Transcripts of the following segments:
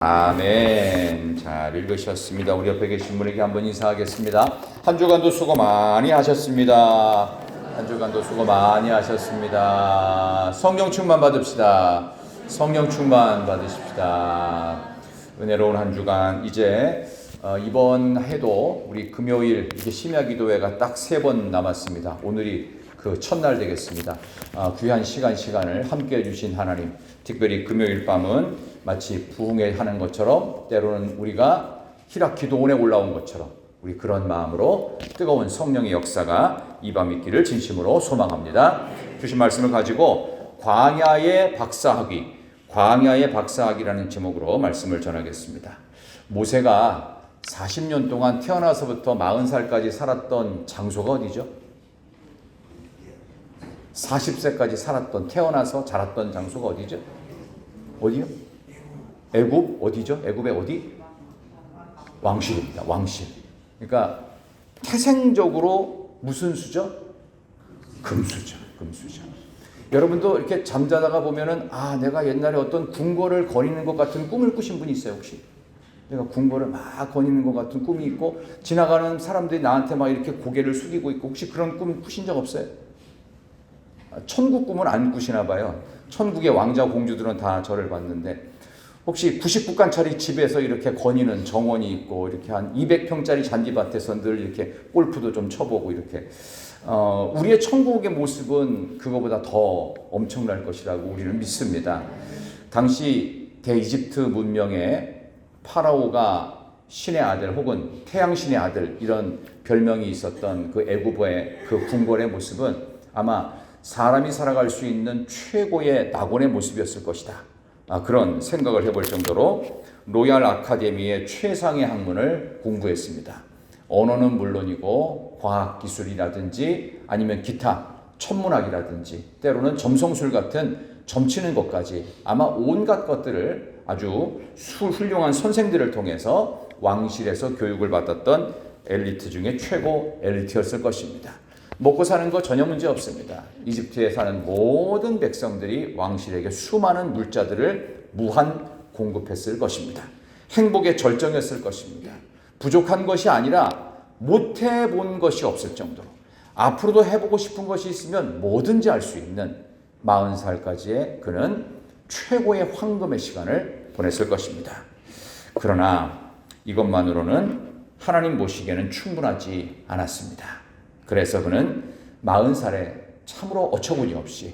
아멘. 잘 읽으셨습니다. 우리 옆에 계신 분에게 한번 인사하겠습니다. 한 주간도 수고 많이 하셨습니다. 한 주간도 수고 많이 하셨습니다. 성령 충만 받읍시다. 성령 충만 받으십시다. 은혜로운 한 주간 이제 이번 해도 우리 금요일 이게 심야 기도회가 딱 3번 남았습니다. 오늘이 그 첫날 되겠습니다. 귀한 시간을 함께 해주신 하나님, 특별히 금요일 밤은 마치 부흥회 하는 것처럼 때로는 우리가 히락 기도원에 올라온 것처럼 우리 그런 마음으로 뜨거운 성령의 역사가 이 밤 있기를 진심으로 소망합니다. 주신 말씀을 가지고 광야의 박사학이라는 제목으로 말씀을 전하겠습니다. 모세가 40년 동안 태어나서부터 40살까지 살았던 장소가 어디죠? 40세까지 태어나서 자랐던 장소가 어디죠? 어디요? 애굽 어디죠? 애굽의 어디? 왕실입니다. 왕실. 그러니까 태생적으로 무슨 수죠? 금수저. 여러분도 이렇게 잠자다가 보면은 내가 옛날에 어떤 궁궐을 거니는 것 같은 꿈을 꾸신 분이 있어요, 혹시? 내가 궁궐을 막 거니는 것 같은 꿈이 있고 지나가는 사람들이 나한테 막 이렇게 고개를 숙이고 있고 혹시 그런 꿈 꾸신 적 없어요? 천국 꿈은 안 꾸시나 봐요. 천국의 왕자 공주들은 다 저를 봤는데 혹시 99칸짜리 집에서 이렇게 거니는 정원이 있고 이렇게 한 200평짜리 잔디밭에서 늘 이렇게 골프도 좀 쳐보고 이렇게 우리의 천국의 모습은 그거보다 더 엄청날 것이라고 우리는 믿습니다. 당시 대이집트 문명의 파라오가 신의 아들 혹은 태양신의 아들 이런 별명이 있었던 그 애굽의 그 궁궐의 모습은 아마 사람이 살아갈 수 있는 최고의 낙원의 모습이었을 것이다. 그런 생각을 해볼 정도로 로얄 아카데미의 최상의 학문을 공부했습니다. 언어는 물론이고 과학기술이라든지 아니면 기타 천문학이라든지 때로는 점성술 같은 점치는 것까지 아마 온갖 것들을 아주 훌륭한 선생들을 통해서 왕실에서 교육을 받았던 엘리트 중에 최고 엘리트였을 것입니다. 먹고 사는 거 전혀 문제 없습니다. 이집트에 사는 모든 백성들이 왕실에게 수많은 물자들을 무한 공급했을 것입니다. 행복의 절정이었을 것입니다. 부족한 것이 아니라 못 해본 것이 없을 정도로 앞으로도 해보고 싶은 것이 있으면 뭐든지 할 수 있는 40살까지의 그는 최고의 황금의 시간을 보냈을 것입니다. 그러나 이것만으로는 하나님 보시기에는 충분하지 않았습니다. 그래서 그는 40살에 참으로 어처구니 없이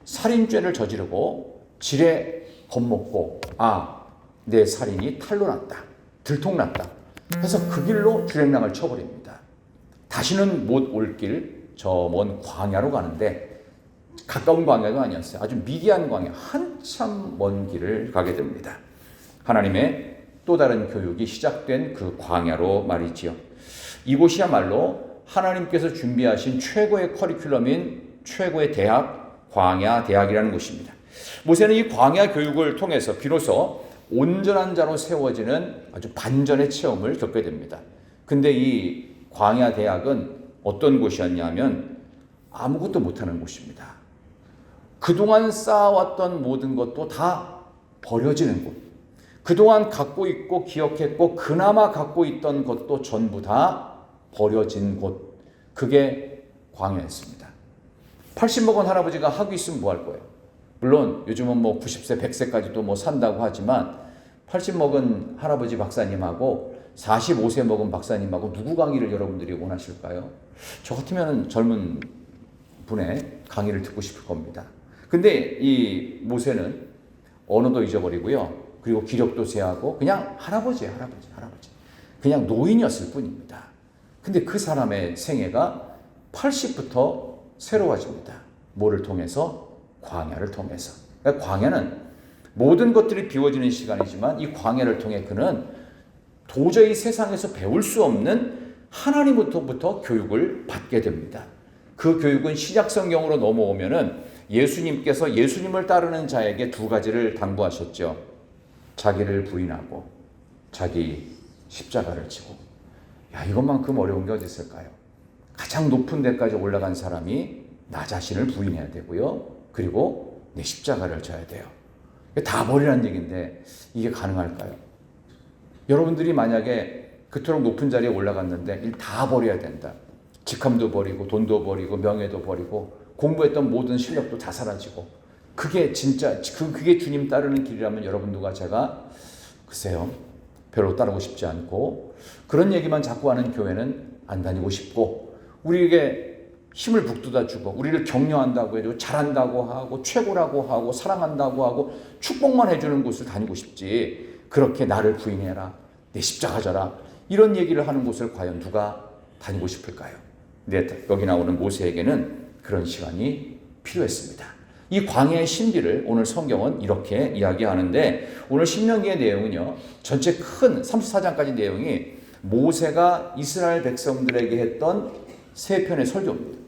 살인죄를 저지르고 지레 겁먹고 내 살인이 탄로 났다. 들통났다. 해서 그 길로 주행랑을 쳐버립니다. 다시는 못 올 길 저 먼 광야로 가는데 가까운 광야도 아니었어요. 아주 미디안 광야, 한참 먼 길을 가게 됩니다. 하나님의 또 다른 교육이 시작된 그 광야로 말이지요. 이곳이야말로 하나님께서 준비하신 최고의 커리큘럼인 최고의 대학, 광야 대학이라는 곳입니다. 모세는 이 광야 교육을 통해서 비로소 온전한 자로 세워지는 아주 반전의 체험을 겪게 됩니다. 근데 이 광야 대학은 어떤 곳이었냐면 아무것도 못하는 곳입니다. 그동안 쌓아왔던 모든 것도 다 버려지는 곳. 그동안 갖고 있고 기억했고 그나마 갖고 있던 것도 전부 다 버려진 곳. 그게 광야였습니다. 80 먹은 할아버지가 하고 있으면 뭐 할 거예요? 물론 요즘은 90세, 100세까지도 산다고 하지만 80 먹은 할아버지 박사님하고 45세 먹은 박사님하고 누구 강의를 여러분들이 원하실까요? 저 같으면 젊은 분의 강의를 듣고 싶을 겁니다. 근데 이 모세는 언어도 잊어버리고요. 그리고 기력도 쇠하고 그냥 할아버지예요. 할아버지. 그냥 노인이었을 뿐입니다. 근데 그 사람의 생애가 80부터 새로워집니다. 뭐를 통해서? 광야를 통해서. 그러니까 광야는 모든 것들이 비워지는 시간이지만 이 광야를 통해 그는 도저히 세상에서 배울 수 없는 하나님부터 교육을 받게 됩니다. 그 교육은 신약성경으로 넘어오면은 예수님께서 예수님을 따르는 자에게 2가지를 당부하셨죠. 자기를 부인하고 자기 십자가를 지고. 이것만큼 어려운 게 어디 있을까요? 가장 높은 데까지 올라간 사람이 나 자신을 부인해야 되고요. 그리고 내 십자가를 져야 돼요. 다 버리라는 얘기인데 이게 가능할까요? 여러분들이 만약에 그토록 높은 자리에 올라갔는데 일 다 버려야 된다. 직함도 버리고 돈도 버리고 명예도 버리고 공부했던 모든 실력도 다 사라지고 그게 진짜 그게 주님 따르는 길이라면 여러분들과 제가 글쎄요 별로 따르고 싶지 않고 그런 얘기만 자꾸 하는 교회는 안 다니고 싶고 우리에게 힘을 북돋아 주고 우리를 격려한다고 해도 잘한다고 하고 최고라고 하고 사랑한다고 하고 축복만 해주는 곳을 다니고 싶지 그렇게 나를 부인해라 내 십자가 져라 이런 얘기를 하는 곳을 과연 누가 다니고 싶을까요? 근데 여기 나오는 모세에게는 그런 시간이 필요했습니다. 이 광야의 신비를 오늘 성경은 이렇게 이야기하는데 오늘 신명기의 내용은요 전체 큰 34장까지 내용이 모세가 이스라엘 백성들에게 했던 세 편의 설교입니다.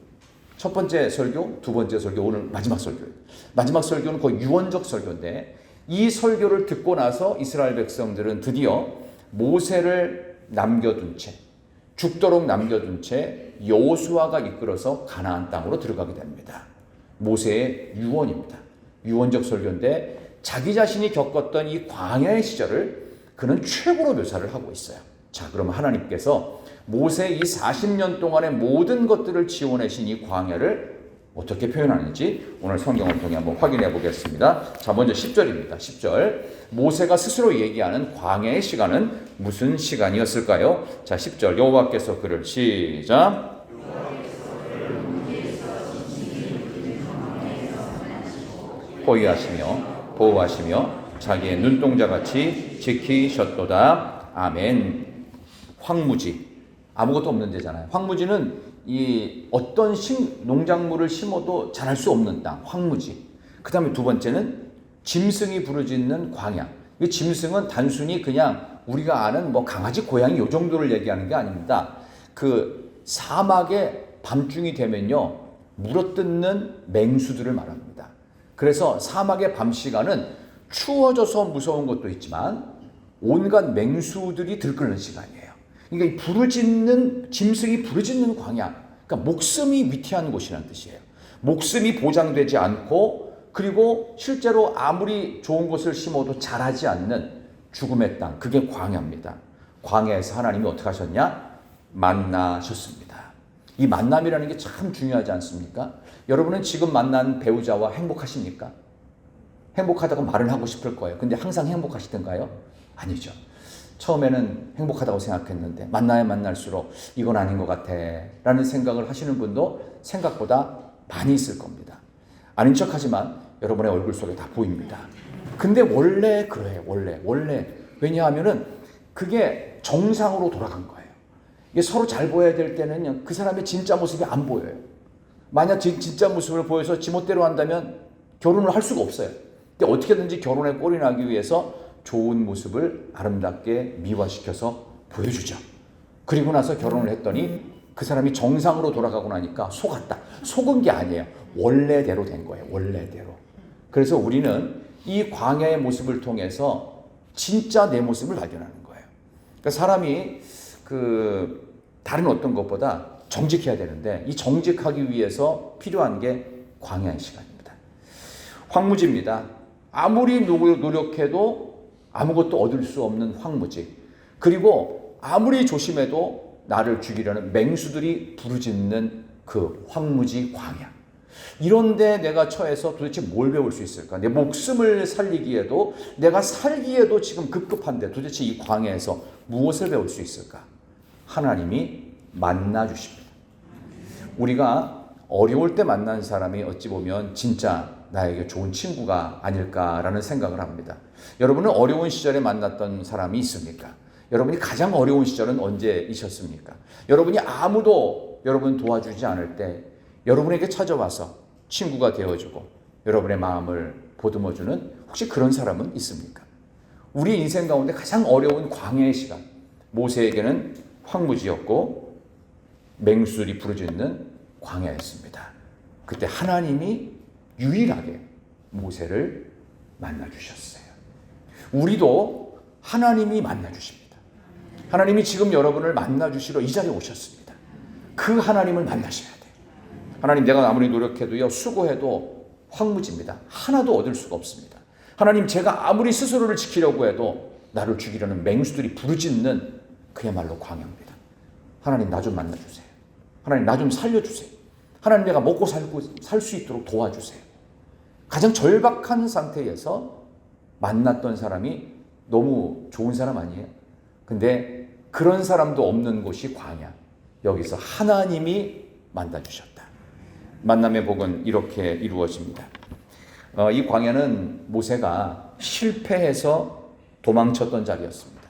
첫 번째 설교, 두 번째 설교, 오늘 마지막 설교예요. 마지막 설교는 거의 유언적 설교인데 이 설교를 듣고 나서 이스라엘 백성들은 드디어 모세를 남겨둔 채 죽도록 남겨둔 채 여호수아가 이끌어서 가나안 땅으로 들어가게 됩니다. 모세의 유언입니다. 유언적 설교인데 자기 자신이 겪었던 이 광야의 시절을 그는 최고로 묘사를 하고 있어요. 자, 그러면 하나님께서 모세 이 40년 동안의 모든 것들을 지원하신 이 광야를 어떻게 표현하는지 오늘 성경을 통해 한번 확인해 보겠습니다. 자, 먼저 10절입니다. 10절. 모세가 스스로 얘기하는 광야의 시간은 무슨 시간이었을까요? 자, 10절. 여호와께서 그를 시작. 호위하시며 보호하시며 자기의 눈동자같이 지키셨도다. 아멘. 황무지. 아무것도 없는 데잖아요. 황무지는 이 어떤 농작물을 심어도 자랄 수 없는 땅, 황무지. 그 다음에 두 번째는 짐승이 부르짖는 광야. 이 짐승은 단순히 그냥 우리가 아는 뭐 강아지, 고양이 요 정도를 얘기하는 게 아닙니다. 그 사막의 밤중이 되면요, 물어뜯는 맹수들을 말합니다. 그래서 사막의 밤 시간은 추워져서 무서운 것도 있지만 온갖 맹수들이 들끓는 시간이에요. 그러니까 부르짖는 짐승이 부르짖는 광야. 그러니까 목숨이 위태한 곳이라는 뜻이에요. 목숨이 보장되지 않고 그리고 실제로 아무리 좋은 것을 심어도 자라지 않는 죽음의 땅. 그게 광야입니다. 광야에서 하나님이 어떻게 하셨냐? 만나셨습니다. 이 만남이라는 게 참 중요하지 않습니까? 여러분은 지금 만난 배우자와 행복하십니까? 행복하다고 말을 하고 싶을 거예요. 근데 항상 행복하시던가요? 아니죠. 처음에는 행복하다고 생각했는데 만나야 만날수록 이건 아닌 것 같아 라는 생각을 하시는 분도 생각보다 많이 있을 겁니다. 아닌 척하지만 여러분의 얼굴 속에 다 보입니다. 근데 원래 그래요. 원래 왜냐하면은 그게 정상으로 돌아간 거예요. 이게 서로 잘 보여야 될 때는요 그 사람의 진짜 모습이 안 보여요. 만약 진짜 모습을 보여서 지멋대로 한다면 결혼을 할 수가 없어요. 근데 어떻게든지 결혼에 꼴이 나기 위해서 좋은 모습을 아름답게 미화시켜서 보여주죠. 그리고 나서 결혼을 했더니 그 사람이 정상으로 돌아가고 나니까 속았다. 속은 게 아니에요. 원래대로 된 거예요. 원래대로. 그래서 우리는 이 광야의 모습을 통해서 진짜 내 모습을 발견하는 거예요. 그러니까 사람이 다른 어떤 것보다 정직해야 되는데 이 정직하기 위해서 필요한 게 광야의 시간입니다. 황무지입니다. 아무리 노력해도 아무것도 얻을 수 없는 황무지. 그리고 아무리 조심해도 나를 죽이려는 맹수들이 부르짖는 그 황무지 광야. 이런데 내가 처해서 도대체 뭘 배울 수 있을까? 내 목숨을 살리기에도 내가 살기에도 지금 급급한데 도대체 이 광야에서 무엇을 배울 수 있을까? 하나님이 만나 주십니다. 우리가 어려울 때 만난 사람이 어찌 보면 진짜 나에게 좋은 친구가 아닐까라는 생각을 합니다. 여러분은 어려운 시절에 만났던 사람이 있습니까? 여러분이 가장 어려운 시절은 언제이셨습니까? 여러분이 아무도 여러분 도와주지 않을 때 여러분에게 찾아와서 친구가 되어주고 여러분의 마음을 보듬어주는 혹시 그런 사람은 있습니까? 우리 인생 가운데 가장 어려운 광야의 시간, 모세에게는 황무지였고 맹수들이 부르짖는 광야였습니다. 그때 하나님이 유일하게 모세를 만나주셨어요. 우리도 하나님이 만나주십니다. 하나님이 지금 여러분을 만나주시러 이 자리에 오셨습니다. 그 하나님을 만나셔야 돼요. 하나님 내가 아무리 노력해도요 수고해도 황무지입니다. 하나도 얻을 수가 없습니다. 하나님, 제가 아무리 스스로를 지키려고 해도 나를 죽이려는 맹수들이 부르짖는 그야말로 광야입니다. 하나님, 나 좀 만나주세요. 하나님, 나 좀 살려주세요. 하나님, 내가 먹고 살고 살 수 있도록 도와주세요. 가장 절박한 상태에서 만났던 사람이 너무 좋은 사람 아니에요? 근데 그런 사람도 없는 곳이 광야. 여기서 하나님이 만나주셨다. 만남의 복은 이렇게 이루어집니다. 이 광야는 모세가 실패해서 도망쳤던 자리였습니다.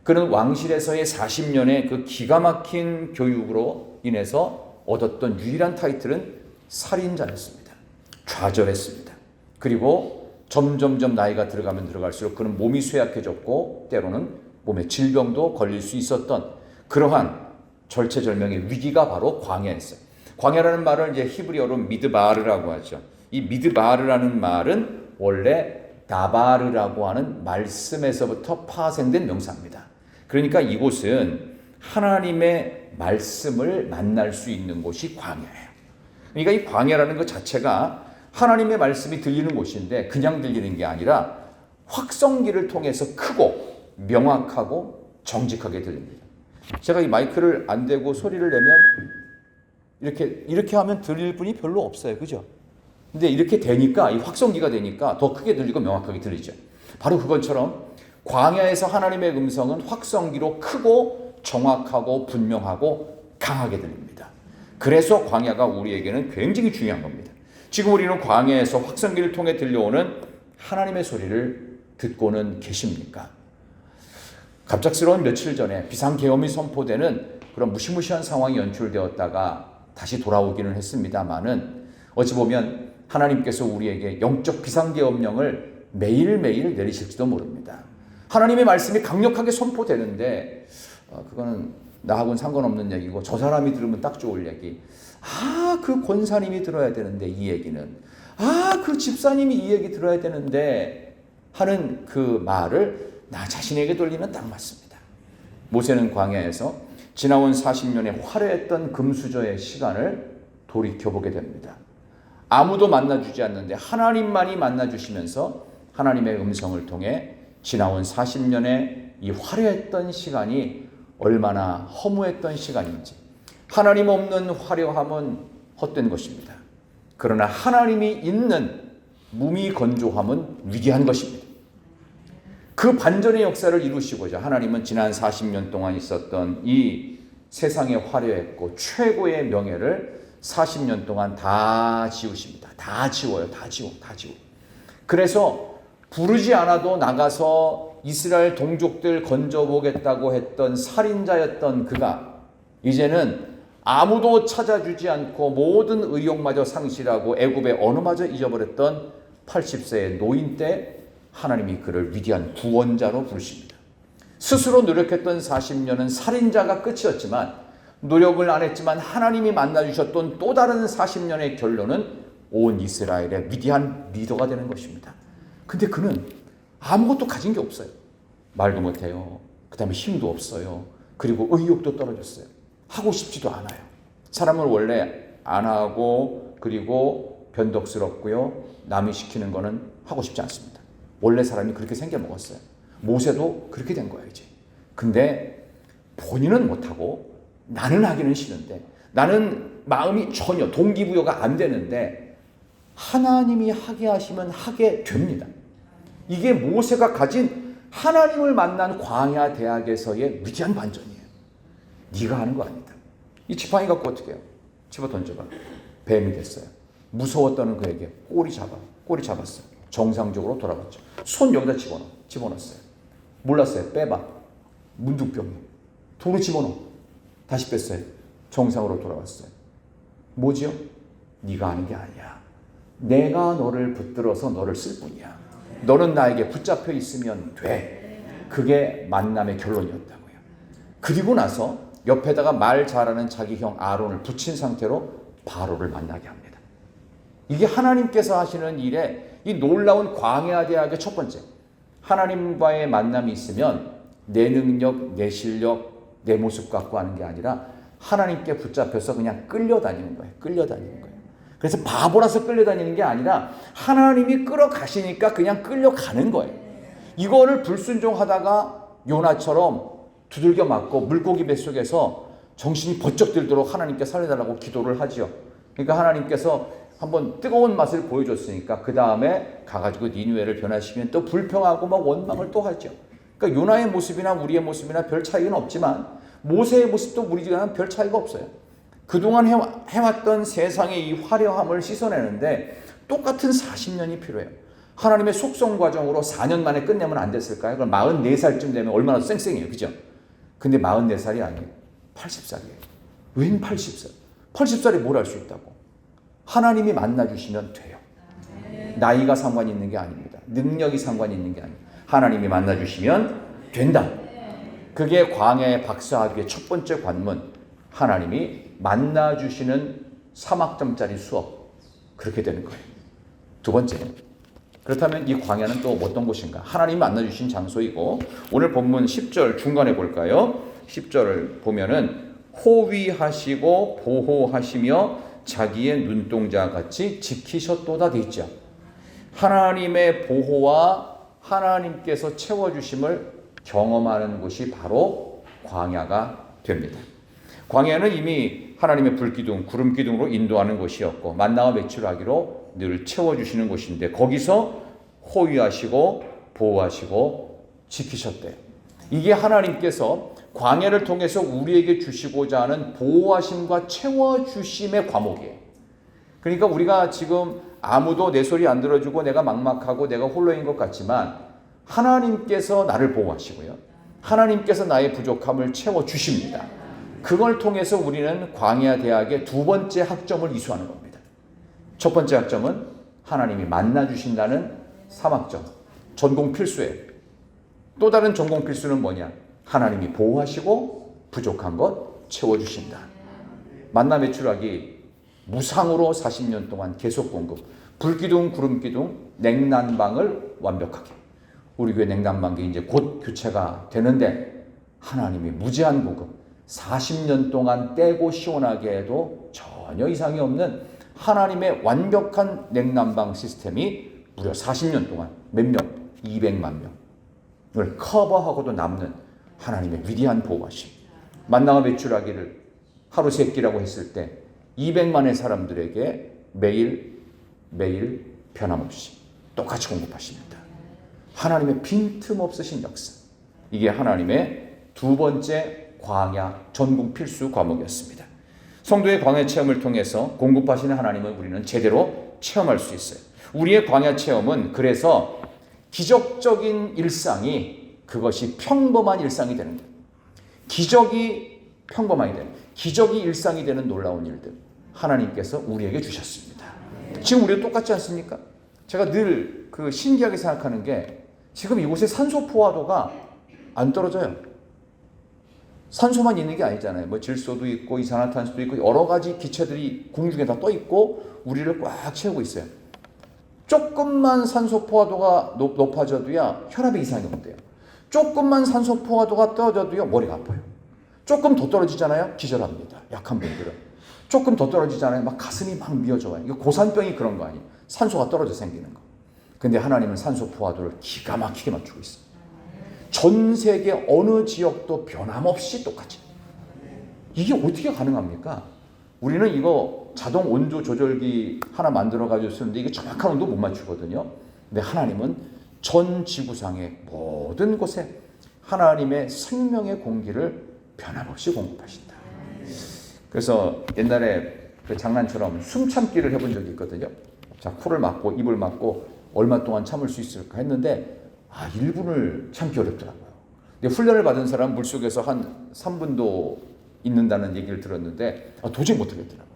그는 왕실에서의 40년의 그 기가 막힌 교육으로 인해서 얻었던 유일한 타이틀은 살인자였습니다. 좌절했습니다. 그리고 점점점 나이가 들어가면 들어갈수록 그는 몸이 쇠약해졌고 때로는 몸에 질병도 걸릴 수 있었던 그러한 절체절명의 위기가 바로 광야였어요. 광야라는 말을 이제 히브리어로 미드바르라고 하죠. 이 미드바르라는 말은 원래 다바르라고 하는 말씀에서부터 파생된 명사입니다. 그러니까 이곳은 하나님의 말씀을 만날 수 있는 곳이 광야예요. 그러니까 이 광야라는 것 자체가 하나님의 말씀이 들리는 곳인데 그냥 들리는 게 아니라 확성기를 통해서 크고 명확하고 정직하게 들립니다. 제가 이 마이크를 안 대고 소리를 내면 이렇게 하면 들릴 분이 별로 없어요. 그죠? 근데 이렇게 되니까, 이 확성기가 되니까 더 크게 들리고 명확하게 들리죠. 바로 그것처럼 광야에서 하나님의 음성은 확성기로 크고 정확하고 분명하고 강하게 들립니다. 그래서 광야가 우리에게는 굉장히 중요한 겁니다. 지금 우리는 광야에서 확성기를 통해 들려오는 하나님의 소리를 듣고는 계십니까? 갑작스러운 며칠 전에 비상계엄이 선포되는 그런 무시무시한 상황이 연출되었다가 다시 돌아오기는 했습니다마는 어찌 보면 하나님께서 우리에게 영적 비상계엄령을 매일매일 내리실지도 모릅니다. 하나님의 말씀이 강력하게 선포되는데 그거는 나하고는 상관없는 얘기고 저 사람이 들으면 딱 좋을 얘기. 그 권사님이 들어야 되는데 이 얘기는. 그 집사님이 이 얘기 들어야 되는데 하는 그 말을 나 자신에게 돌리면 딱 맞습니다. 모세는 광야에서 지나온 40년의 화려했던 금수저의 시간을 돌이켜보게 됩니다. 아무도 만나주지 않는데 하나님만이 만나주시면서 하나님의 음성을 통해 지나온 40년의 이 화려했던 시간이 얼마나 허무했던 시간인지. 하나님 없는 화려함은 헛된 것입니다. 그러나 하나님이 있는 무미건조함은 위대한 것입니다. 그 반전의 역사를 이루시고자 하나님은 지난 40년 동안 있었던 이 세상의 화려했고 최고의 명예를 40년 동안 다 지우십니다. 다 지워요. 다 지워. 그래서 부르지 않아도 나가서 이스라엘 동족들 건져보겠다고 했던 살인자였던 그가 이제는 아무도 찾아주지 않고 모든 의욕마저 상실하고 애굽의 언어마저 잊어버렸던 80세의 노인 때 하나님이 그를 위대한 구원자로 부르십니다. 스스로 노력했던 40년은 살인자가 끝이었지만 노력을 안 했지만 하나님이 만나주셨던 또 다른 40년의 결론은 온 이스라엘의 위대한 리더가 되는 것입니다. 근데 그는 아무것도 가진 게 없어요. 말도 못해요. 그 다음에 힘도 없어요. 그리고 의욕도 떨어졌어요. 하고 싶지도 않아요. 사람을 원래 안 하고 그리고 변덕스럽고요. 남이 시키는 거는 하고 싶지 않습니다. 원래 사람이 그렇게 생겨 먹었어요. 모세도 그렇게 된 거예요, 이제. 근데 본인은 못하고 나는 하기는 싫은데 나는 마음이 전혀 동기부여가 안 되는데 하나님이 하게 하시면 하게 됩니다. 이게 모세가 가진 하나님을 만난 광야 대학에서의 위대한 반전이에요. 네가 하는 거 아니다. 이 지팡이 갖고 어떻게 해요? 집어 던져봐. 뱀이 됐어요. 무서웠다는 그에게 꼬리 잡았어요. 정상적으로 돌아갔죠. 손 여기다 집어넣었어요. 몰랐어요. 빼봐. 문둥병이. 도로 집어넣어. 다시 뺐어요. 정상으로 돌아왔어요. 뭐지요? 네가 하는 게 아니야. 내가 너를 붙들어서 너를 쓸 뿐이야. 너는 나에게 붙잡혀 있으면 돼. 그게 만남의 결론이었다고요. 그리고 나서 옆에다가 말 잘하는 자기 형 아론을 붙인 상태로 바로를 만나게 합니다. 이게 하나님께서 하시는 일의 이 놀라운 광야 대학의 첫 번째. 하나님과의 만남이 있으면 내 능력, 내 실력, 내 모습 갖고 하는 게 아니라 하나님께 붙잡혀서 그냥 끌려다니는 거예요. 그래서 바보라서 끌려다니는 게 아니라 하나님이 끌어가시니까 그냥 끌려가는 거예요. 이거를 불순종하다가 요나처럼 두들겨 맞고 물고기 뱃속에서 정신이 번쩍 들도록 하나님께 살려달라고 기도를 하지요. 그러니까 하나님께서 한번 뜨거운 맛을 보여줬으니까 그 다음에 가가지고 니느웨를 변화시키면 또 불평하고 막 원망을 또 하죠. 그러니까 요나의 모습이나 우리의 모습이나 별 차이는 없지만 모세의 모습도 우리와는 별 차이가 없어요. 그동안 해왔던 세상의 이 화려함을 씻어내는데 똑같은 40년이 필요해요. 하나님의 속성 과정으로 4년 만에 끝내면 안 됐을까요? 그럼 44살쯤 되면 얼마나 쌩쌩해요. 그죠? 근데 44살이 아니에요. 80살이에요. 웬 80살? 80살이 뭘 할 수 있다고? 하나님이 만나주시면 돼요. 나이가 상관이 있는 게 아닙니다. 능력이 상관이 있는 게 아닙니다. 하나님이 만나주시면 된다. 그게 광야의 박사학위의 첫 번째 관문. 하나님이 만나주시는 3학점짜리 수업. 그렇게 되는 거예요. 두 번째는 그렇다면 이 광야는 또 어떤 곳인가? 하나님이 만나주신 장소이고 오늘 본문 10절 중간에 볼까요? 10절을 보면은 호위하시고 보호하시며 자기의 눈동자 같이 지키셨도다 돼 있죠. 하나님의 보호와 하나님께서 채워주심을 경험하는 곳이 바로 광야가 됩니다. 광야는 이미 하나님의 불기둥, 구름기둥으로 인도하는 곳이었고 만나와 메추라기로 늘 채워주시는 곳인데 거기서 호위하시고 보호하시고 지키셨대요. 이게 하나님께서 광야를 통해서 우리에게 주시고자 하는 보호하심과 채워주심의 과목이에요. 그러니까 우리가 지금 아무도 내 소리 안 들어주고 내가 막막하고 내가 홀로인 것 같지만 하나님께서 나를 보호하시고요. 하나님께서 나의 부족함을 채워주십니다. 그걸 통해서 우리는 광야 대학의 두 번째 학점을 이수하는 겁니다. 첫 번째 학점은 하나님이 만나주신다는 3학점, 전공 필수예요. 또 다른 전공 필수는 뭐냐? 하나님이 보호하시고 부족한 것 채워주신다. 만나 메추라기 무상으로 40년 동안 계속 공급. 불기둥, 구름기둥, 냉난방을 완벽하게. 우리 교회 냉난방이 이제 곧 교체가 되는데 하나님이 무제한 공급. 40년 동안 떼고 시원하게 해도 전혀 이상이 없는 하나님의 완벽한 냉난방 시스템이 무려 40년 동안 몇 명? 200만 명을 커버하고도 남는 하나님의 위대한 보호하심. 만나와 메추라기를 하루 세 끼라고 했을 때 200만의 사람들에게 매일 변함없이 똑같이 공급하십니다. 하나님의 빈틈없으신 역사. 이게 하나님의 두 번째 광야 전공 필수 과목이었습니다. 성도의 광야 체험을 통해서 공급하시는 하나님을 우리는 제대로 체험할 수 있어요. 우리의 광야 체험은 그래서 기적적인 일상이 그것이 평범한 일상이 되는 거예요. 기적이 평범하게 되는, 기적이 일상이 되는 놀라운 일들 하나님께서 우리에게 주셨습니다. 지금 우리도 똑같지 않습니까? 제가 늘 그 신기하게 생각하는 게 지금 이곳에 산소 포화도가 안 떨어져요. 산소만 있는 게 아니잖아요. 뭐 질소도 있고 이산화탄소도 있고 여러 가지 기체들이 공중에 다 떠 있고 우리를 꽉 채우고 있어요. 조금만 산소 포화도가 높아져도야 혈압에 이상이 온대요. 조금만 산소 포화도가 떨어져도요 머리가 아파요. 조금 더 떨어지잖아요. 기절합니다. 약한 분들은. 조금 더 떨어지잖아요. 막 가슴이 막 미어져요. 이거 고산병이 그런 거 아니에요. 산소가 떨어져 생기는 거. 근데 하나님은 산소 포화도를 기가 막히게 맞추고 있어요. 전 세계 어느 지역도 변함없이 똑같이. 이게 어떻게 가능합니까? 우리는 이거 자동 온도 조절기 하나 만들어가지고 쓰는데 이게 정확한 온도 못 맞추거든요. 근데 하나님은 전 지구상의 모든 곳에 하나님의 생명의 공기를 변함없이 공급하신다. 그래서 옛날에 그 장난처럼 숨 참기를 해본 적이 있거든요. 자, 코를 막고 입을 막고 얼마 동안 참을 수 있을까 했는데 1분을 참기 어렵더라고요. 근데 훈련을 받은 사람 물속에서 한 3분도 있는다는 얘기를 들었는데 도저히 못하겠더라고요.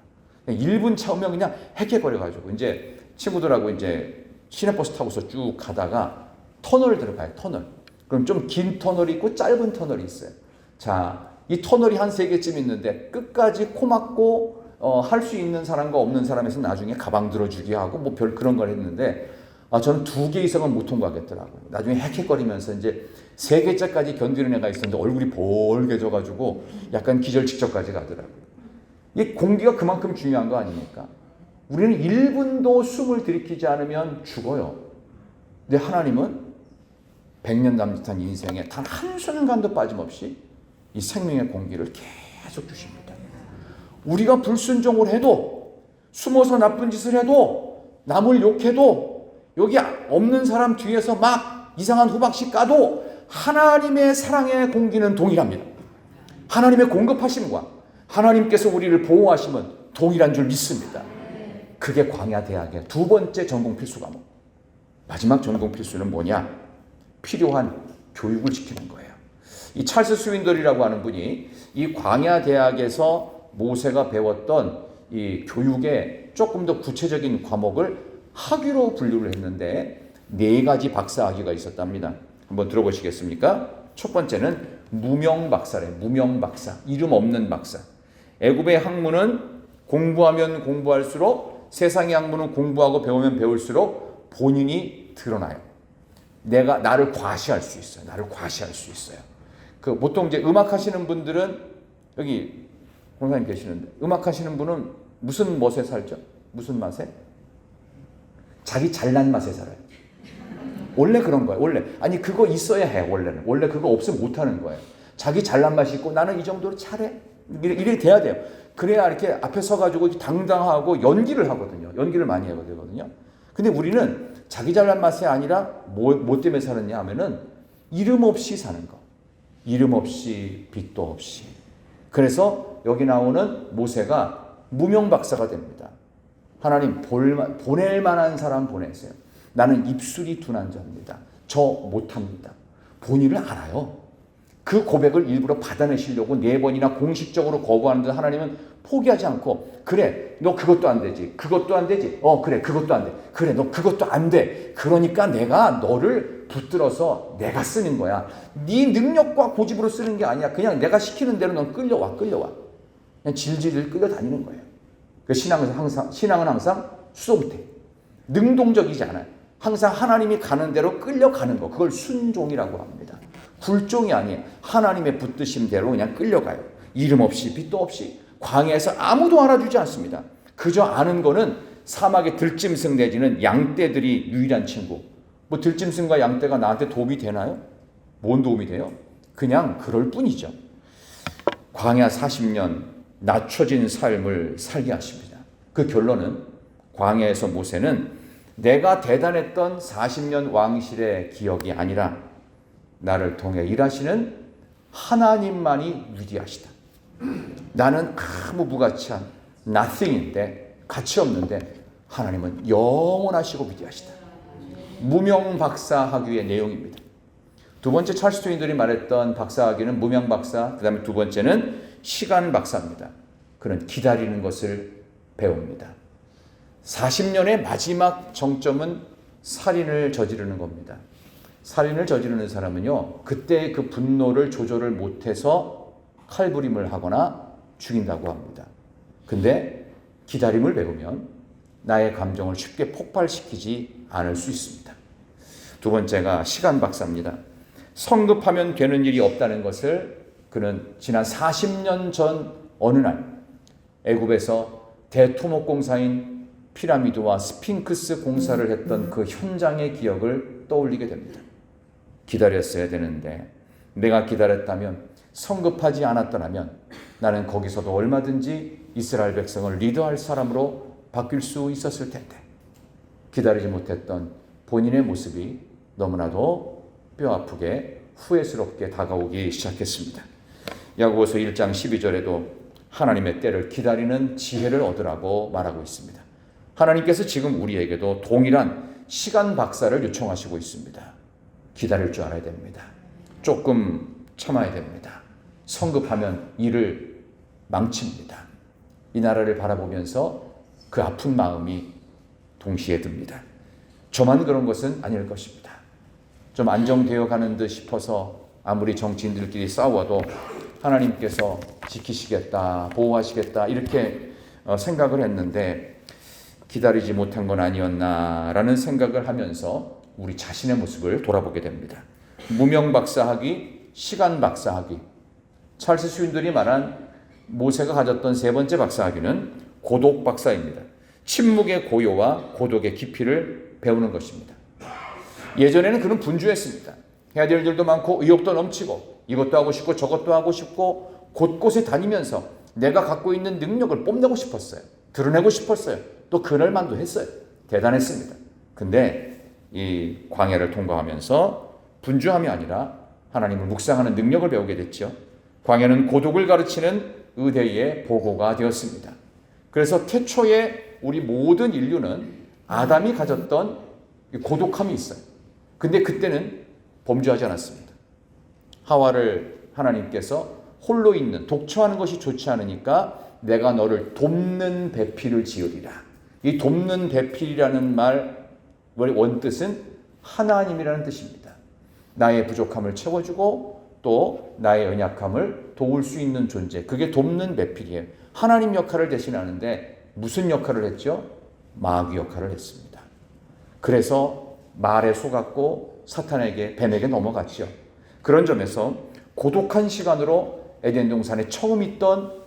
1분 참으면 그냥 헥헥거려가지고 이제 친구들하고 이제 시내버스 타고서 쭉 가다가 터널 들어가요. 터널. 그럼 좀 긴 터널이 있고 짧은 터널이 있어요. 자, 이 터널이 한 3개쯤 있는데 끝까지 코 막고 할 수 있는 사람과 없는 사람에서 나중에 가방 들어주기 하고 뭐 별 그런 걸 했는데 저는 2개 이상은 못 통과하겠더라고요. 나중에 헥헥거리면서 이제 3개째까지 견디는 애가 있었는데 얼굴이 벌개져가지고 약간 기절 직전까지 가더라고요. 이 공기가 그만큼 중요한 거 아닙니까? 우리는 1분도 숨을 들이키지 않으면 죽어요. 근데 하나님은 100년 남짓한 인생에 단 한순간도 빠짐없이 이 생명의 공기를 계속 주십니다. 우리가 불순종을 해도, 숨어서 나쁜 짓을 해도, 남을 욕해도, 여기 없는 사람 뒤에서 막 이상한 호박씨 까도 하나님의 사랑의 공기는 동일합니다. 하나님의 공급하심과 하나님께서 우리를 보호하심은 동일한 줄 믿습니다. 그게 광야 대학의 두 번째 전공 필수 과목. 마지막 전공 필수는 뭐냐? 필요한 교육을 시키는 거예요. 이 찰스 스윈들이라고 하는 분이 이 광야 대학에서 모세가 배웠던 이 교육의 조금 더 구체적인 과목을 학위로 분류를 했는데 4가지 박사학위가 있었답니다. 한번 들어보시겠습니까? 첫 번째는 무명 박사래. 무명 박사. 이름 없는 박사. 애굽의 학문은 공부하면 공부할수록, 세상의 학문은 공부하고 배우면 배울수록 본인이 드러나요. 나를 과시할 수 있어요. 나를 과시할 수 있어요. 보통 이제 음악 하시는 분들은, 여기 권사님 계시는데, 음악 하시는 분은 무슨 멋에 살죠? 무슨 맛에? 자기 잘난 맛에 살아요. 원래 그런 거예요. 원래. 아니, 그거 있어야 해, 원래는. 원래 그거 없으면 못 하는 거예요. 자기 잘난 맛이 있고, 나는 이 정도로 잘해. 이렇게 돼야 돼요. 그래야 이렇게 앞에 서가지고 당당하고 연기를 하거든요. 연기를 많이 해야 되거든요. 근데 우리는 자기 잘난 맛이 아니라 뭐 때문에 사느냐 하면은 이름 없이 사는 거. 이름 없이, 빛도 없이. 그래서 여기 나오는 모세가 무명 박사가 됩니다. 하나님 보낼 만한 사람 보내세요. 나는 입술이 둔한 자입니다. 저 못합니다. 본인을 알아요. 그 고백을 일부러 받아내시려고 4번이나 공식적으로 거부하는데 하나님은 포기하지 않고, 그래, 너 그것도 안 되지. 그것도 안 되지. 그래, 그것도 안 돼. 그래, 너 그것도 안 돼. 그러니까 내가 너를 붙들어서 내가 쓰는 거야. 네 능력과 고집으로 쓰는 게 아니야. 그냥 내가 시키는 대로 넌 끌려와. 그냥 질질 끌려다니는 거예요. 그 신앙은 항상 수동태. 능동적이지 않아요. 항상 하나님이 가는 대로 끌려가는 거. 그걸 순종이라고 합니다. 굴종이 아니에요. 하나님의 붙드심대로 그냥 끌려가요. 이름 없이, 빛도 없이. 광야에서 아무도 알아주지 않습니다. 그저 아는 거는 사막의 들짐승 내지는 양떼들이 유일한 친구. 뭐 들짐승과 양떼가 나한테 도움이 되나요? 뭔 도움이 돼요? 그냥 그럴 뿐이죠. 광야 40년 낮춰진 삶을 살게 하십니다. 그 결론은 광야에서 모세는 내가 대단했던 40년 왕실의 기억이 아니라 나를 통해 일하시는 하나님만이 위대하시다. 나는 아무 무가치한 nothing인데, 가치 없는데 하나님은 영원하시고 위대하시다. 무명 박사 학위의 내용입니다. 두 번째 찰스 스윈들이 말했던 박사 학위는 무명 박사, 그 다음에 두 번째는 시간 박사입니다. 그는 기다리는 것을 배웁니다. 40년의 마지막 정점은 살인을 저지르는 겁니다. 살인을 저지르는 사람은요, 그때 그 분노를 조절을 못해서 칼부림을 하거나 죽인다고 합니다. 근데 기다림을 배우면 나의 감정을 쉽게 폭발시키지 않을 수 있습니다. 두 번째가 시간 박사입니다. 성급하면 되는 일이 없다는 것을 그는 지난 40년 전 어느 날 애굽에서 대토목공사인 피라미드와 스핑크스 공사를 했던 그 현장의 기억을 떠올리게 됩니다. 기다렸어야 되는데, 내가 기다렸다면, 성급하지 않았더라면 나는 거기서도 얼마든지 이스라엘 백성을 리더할 사람으로 바뀔 수 있었을 텐데, 기다리지 못했던 본인의 모습이 너무나도 뼈아프게 후회스럽게 다가오기 시작했습니다. 야고보서 1장 12절에도 하나님의 때를 기다리는 지혜를 얻으라고 말하고 있습니다. 하나님께서 지금 우리에게도 동일한 시간 박사를 요청하시고 있습니다. 기다릴 줄 알아야 됩니다. 조금 참아야 됩니다. 성급하면 일을 망칩니다. 이 나라를 바라보면서 그 아픈 마음이 동시에 듭니다. 저만 그런 것은 아닐 것입니다. 좀 안정되어 가는 듯 싶어서 아무리 정치인들끼리 싸워도 하나님께서 지키시겠다, 보호하시겠다 이렇게 생각을 했는데 기다리지 못한 건 아니었나라는 생각을 하면서 우리 자신의 모습을 돌아보게 됩니다. 무명 박사학위, 시간 박사학위. 찰스 스윈들이 말한 모세가 가졌던 세 번째 박사학위는 고독 박사입니다. 침묵의 고요와 고독의 깊이를 배우는 것입니다. 예전에는 그는 분주했습니다. 해야 될 일도 많고 의욕도 넘치고 이것도 하고 싶고 저것도 하고 싶고 곳곳에 다니면서 내가 갖고 있는 능력을 뽐내고 싶었어요. 드러내고 싶었어요. 또 그럴만도 했어요. 대단했습니다. 근데 이 광야를 통과하면서 분주함이 아니라 하나님을 묵상하는 능력을 배우게 됐죠. 광야는 고독을 가르치는 의대의 보고가 되었습니다. 그래서 태초에 우리 모든 인류는 아담이 가졌던 고독함이 있어요. 근데 그때는 범죄하지 않았습니다. 하와를 하나님께서 홀로 있는 독처하는 것이 좋지 않으니까 내가 너를 돕는 배필을 지으리라. 이 돕는 배필이라는 말 원뜻은 하나님이라는 뜻입니다. 나의 부족함을 채워주고 또 나의 연약함을 도울 수 있는 존재. 그게 돕는 배필이에요. 하나님 역할을 대신하는데 무슨 역할을 했죠? 마귀 역할을 했습니다. 그래서 말에 속았고 사탄에게 뱀에게 넘어갔죠. 그런 점에서 고독한 시간으로 에덴 동산에 처음 있던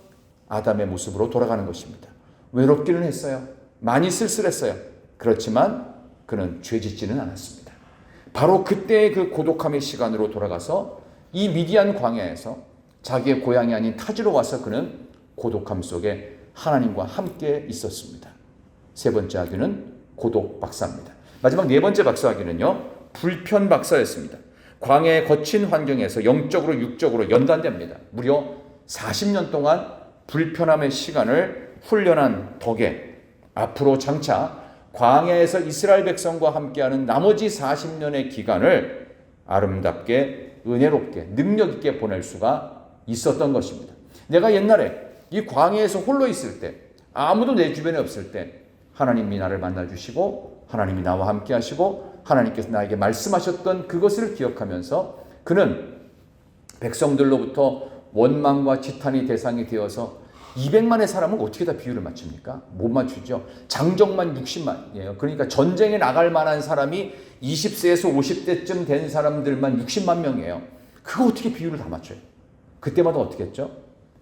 아담의 모습으로 돌아가는 것입니다. 외롭기는 했어요. 많이 쓸쓸했어요. 그렇지만 그는 죄짓지는 않았습니다. 바로 그때의 그 고독함의 시간으로 돌아가서 이 미디안 광야에서 자기의 고향이 아닌 타지로 와서 그는 고독함 속에 하나님과 함께 있었습니다. 세 번째 학위는 고독 박사입니다. 마지막 네 번째 박사 학위는요, 불편 박사였습니다. 광야의 거친 환경에서 영적으로 육적으로 연단됩니다. 무려 40년 동안 불편함의 시간을 훈련한 덕에 앞으로 장차 광야에서 이스라엘 백성과 함께하는 나머지 40년의 기간을 아름답게 은혜롭게 능력 있게 보낼 수가 있었던 것입니다. 내가 옛날에 이 광야에서 홀로 있을 때, 아무도 내 주변에 없을 때 하나님이 나를 만나주시고 하나님이 나와 함께 하시고 하나님께서 나에게 말씀하셨던 그것을 기억하면서 그는 백성들로부터 원망과 지탄이 대상이 되어서 200만의 사람은 어떻게 다 비율을 맞춥니까? 못 맞추죠. 장정만 60만이에요. 그러니까 전쟁에 나갈 만한 사람이 20세에서 50대쯤 된 사람들만 60만 명이에요. 그거 어떻게 비율을 다 맞춰요? 그때마다 어떻게 했죠?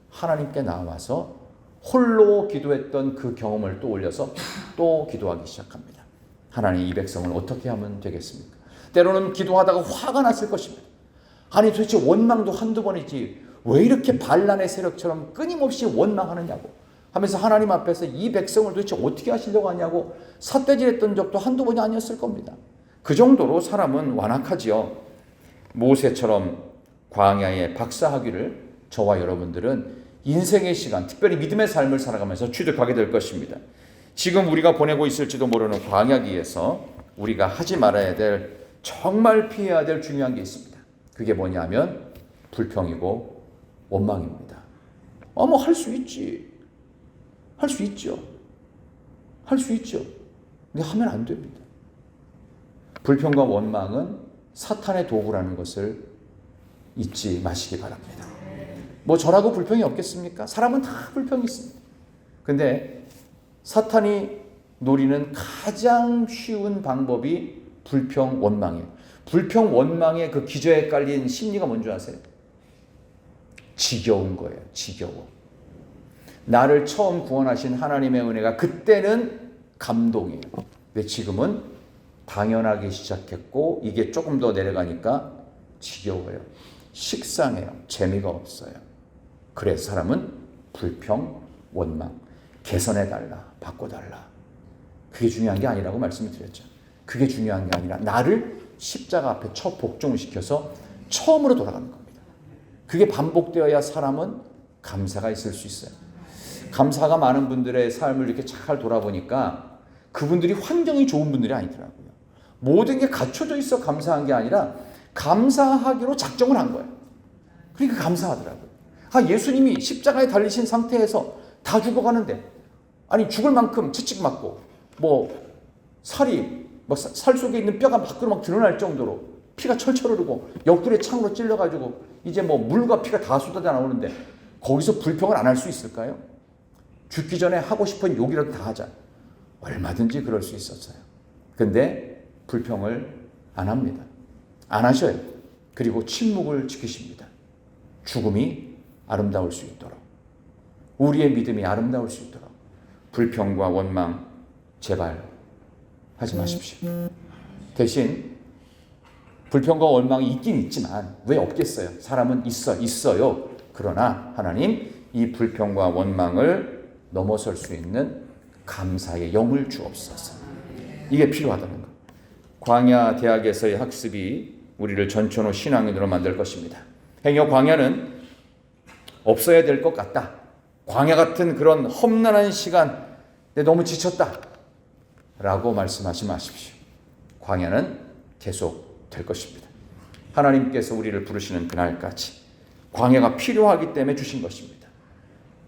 하나님께 나와서 홀로 기도했던 그 경험을 또 올려서 또 기도하기 시작합니다. 하나님, 이 백성을 어떻게 하면 되겠습니까? 때로는 기도하다가 화가 났을 것입니다. 아니 도대체 원망도 한두 번이지 왜 이렇게 반란의 세력처럼 끊임없이 원망하느냐고 하면서 하나님 앞에서 이 백성을 도대체 어떻게 하시려고 하냐고 삿대질했던 적도 한두 번이 아니었을 겁니다. 그 정도로 사람은 완악하지요. 모세처럼 광야의 박사학위를 저와 여러분들은 인생의 시간, 특별히 믿음의 삶을 살아가면서 취득하게 될 것입니다. 지금 우리가 보내고 있을지도 모르는 광야기에서 우리가 하지 말아야 될, 정말 피해야 될 중요한 게 있습니다. 그게 뭐냐면 불평이고 원망입니다. 뭐 할 수 있지. 할 수 있죠. 할 수 있죠. 근데 하면 안 됩니다. 불평과 원망은 사탄의 도구라는 것을 잊지 마시기 바랍니다. 뭐 저라고 불평이 없겠습니까? 사람은 다 불평이 있습니다. 근데 사탄이 노리는 가장 쉬운 방법이 불평 원망이에요. 불평 원망의 그 기저에 깔린 심리가 뭔지 아세요? 지겨운 거예요. 지겨워. 나를 처음 구원하신 하나님의 은혜가 그때는 감동이에요. 근데 지금은 당연하기 시작했고 이게 조금 더 내려가니까 지겨워요. 식상해요. 재미가 없어요. 그래서 사람은 불평, 원망, 개선해달라, 바꿔달라. 그게 중요한 게 아니라고 말씀을 드렸죠. 그게 중요한 게 아니라 나를 십자가 앞에 첫 복종을 시켜서 처음으로 돌아가는 겁니다. 그게 반복되어야 사람은 감사가 있을 수 있어요. 감사가 많은 분들의 삶을 이렇게 잘 돌아보니까 그분들이 환경이 좋은 분들이 아니더라고요. 모든 게 갖춰져 있어 감사한 게 아니라 감사하기로 작정을 한 거예요. 그러니까 감사하더라고요. 예수님이 십자가에 달리신 상태에서 다 죽어가는데, 아니 죽을 만큼 채찍 맞고 살이 살 속에 있는 뼈가 밖으로 막 드러날 정도로 피가 철철 흐르고 옆구리에 창으로 찔러가지고 이제 물과 피가 다 쏟아져 나오는데 거기서 불평을 안 할 수 있을까요? 죽기 전에 하고 싶은 욕이라도 다 하자. 얼마든지 그럴 수 있었어요. 근데 불평을 안 합니다. 안 하셔요. 그리고 침묵을 지키십니다. 죽음이 아름다울 수 있도록, 우리의 믿음이 아름다울 수 있도록 불평과 원망, 제발 하지 마십시오. 대신 불평과 원망이 있긴 있지만 왜 없겠어요? 사람은 있어요. 그러나 하나님 이 불평과 원망을 넘어설 수 있는 감사의 영을 주옵소서. 이게 필요하다는 것. 광야 대학에서의 학습이 우리를 전천후 신앙인으로 만들 것입니다. 행여 광야는 없어야 될 것 같다. 광야 같은 그런 험난한 시간, 너무 지쳤다 라고 말씀하지 마십시오. 광야는 계속 될 것입니다. 하나님께서 우리를 부르시는 그날까지 광야가 필요하기 때문에 주신 것입니다.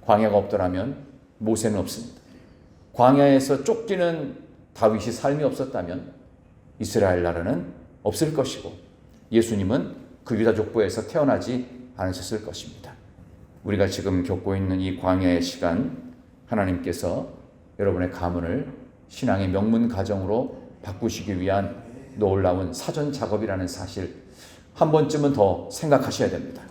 광야가 없더라면 모세는 없습니다. 광야에서 쫓기는 다윗이 삶이 없었다면 이스라엘 나라는 없을 것이고 예수님은 그 유다 족보에서 태어나지 않으셨을 것입니다. 우리가 지금 겪고 있는 이 광야의 시간, 하나님께서 여러분의 가문을 신앙의 명문 가정으로 바꾸시기 위한 놀라운 사전 작업이라는 사실 한 번쯤은 더 생각하셔야 됩니다.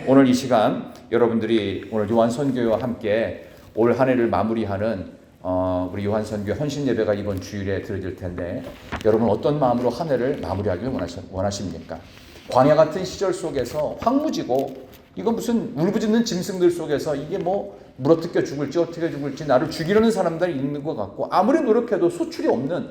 오늘 이 시간 여러분들이 오늘 요한선교회와 함께 올 한 해를 마무리하는 우리 요한선교회 헌신 예배가 이번 주일에 드려질 텐데 여러분 어떤 마음으로 한 해를 마무리하기를 원하십니까? 광야 같은 시절 속에서 황무지고 이거 무슨 울부짖는 짐승들 속에서 이게 뭐 물어뜯겨 죽을지 어떻게 죽을지 나를 죽이려는 사람들이 있는 것 같고 아무리 노력해도 소출이 없는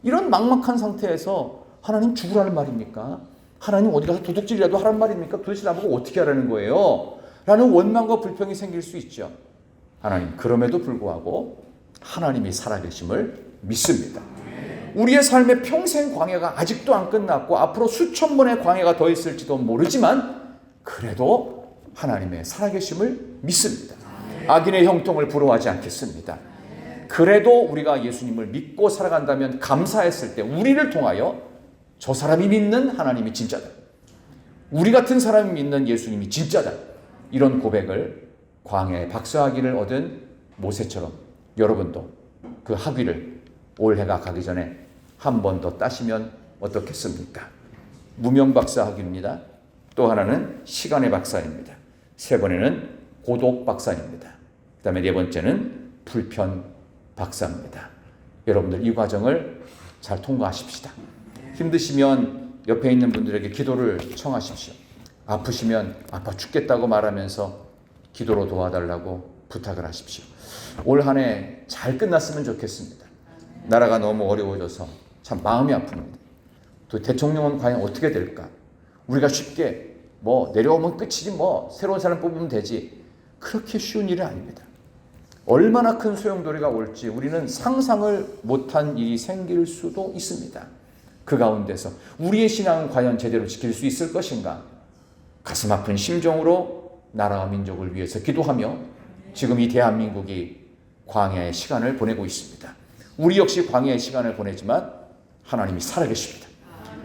이런 막막한 상태에서 하나님 죽으라는 말입니까? 하나님 어디 가서 도둑질이라도 하란 말입니까? 도대체 나보고 어떻게 하라는 거예요? 라는 원망과 불평이 생길 수 있죠. 하나님 그럼에도 불구하고 하나님이 살아계심을 믿습니다. 우리의 삶의 평생 광야가 아직도 안 끝났고 앞으로 수천 번의 광야가 더 있을지도 모르지만 그래도 하나님의 살아계심을 믿습니다. 악인의 형통을 부러워하지 않겠습니다. 그래도 우리가 예수님을 믿고 살아간다면 감사했을 때 우리를 통하여 저 사람이 믿는 하나님이 진짜다. 우리 같은 사람이 믿는 예수님이 진짜다. 이런 고백을 광야의 박사학위를 얻은 모세처럼 여러분도 그 학위를 올해가 가기 전에 한 번 더 따시면 어떻겠습니까? 무명 박사학위입니다. 또 하나는 시간의 박사입니다. 세 번에는 고독 박사입니다. 그 다음에 네 번째는 불편 박사입니다. 여러분들 이 과정을 잘 통과하십시다. 힘드시면 옆에 있는 분들에게 기도를 청하십시오. 아프시면 아파 죽겠다고 말하면서 기도로 도와달라고 부탁을 하십시오. 올 한 해 잘 끝났으면 좋겠습니다. 나라가 너무 어려워져서 참 마음이 아픕니다. 또 대통령은 과연 어떻게 될까? 우리가 쉽게 내려오면 끝이지 새로운 사람 뽑으면 되지. 그렇게 쉬운 일은 아닙니다. 얼마나 큰 소용돌이가 올지 우리는 상상을 못한 일이 생길 수도 있습니다. 그 가운데서 우리의 신앙은 과연 제대로 지킬 수 있을 것인가? 가슴 아픈 심정으로 나라와 민족을 위해서 기도하며 지금 이 대한민국이 광야의 시간을 보내고 있습니다. 우리 역시 광야의 시간을 보내지만 하나님이 살아계십니다.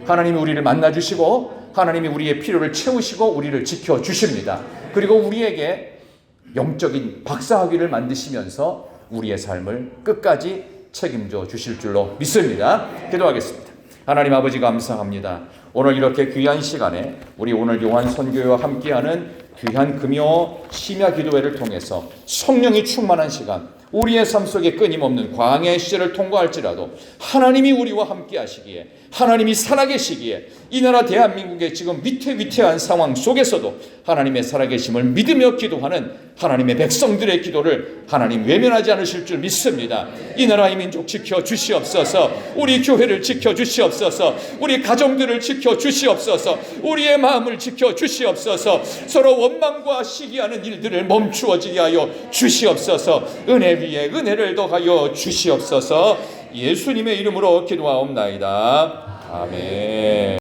하나님이 우리를 만나주시고 하나님이 우리의 필요를 채우시고 우리를 지켜주십니다. 그리고 우리에게 영적인 박사학위를 만드시면서 우리의 삶을 끝까지 책임져 주실 줄로 믿습니다. 기도하겠습니다. 하나님 아버지 감사합니다. 오늘 이렇게 귀한 시간에 우리 오늘 요한 선교회와 함께하는 귀한 금요 심야 기도회를 통해서 성령이 충만한 시간 우리의 삶 속에 끊임없는 광야의 시절을 통과할지라도 하나님이 우리와 함께 하시기에 하나님이 살아계시기에 이 나라 대한민국의 지금 위태위태한 상황 속에서도 하나님의 살아계심을 믿으며 기도하는 하나님의 백성들의 기도를 하나님 외면하지 않으실 줄 믿습니다. 이 나라의 민족 지켜주시옵소서. 우리 교회를 지켜주시옵소서. 우리 가정들을 지켜주시옵소서. 우리의 마음을 지켜주시옵소서. 서로 원망과 시기하는 일들을 멈추어지게 하여 주시옵소서. 은혜 위에 은혜를 더하여 주시옵소서. 예수님의 이름으로 기도하옵나이다. 아멘.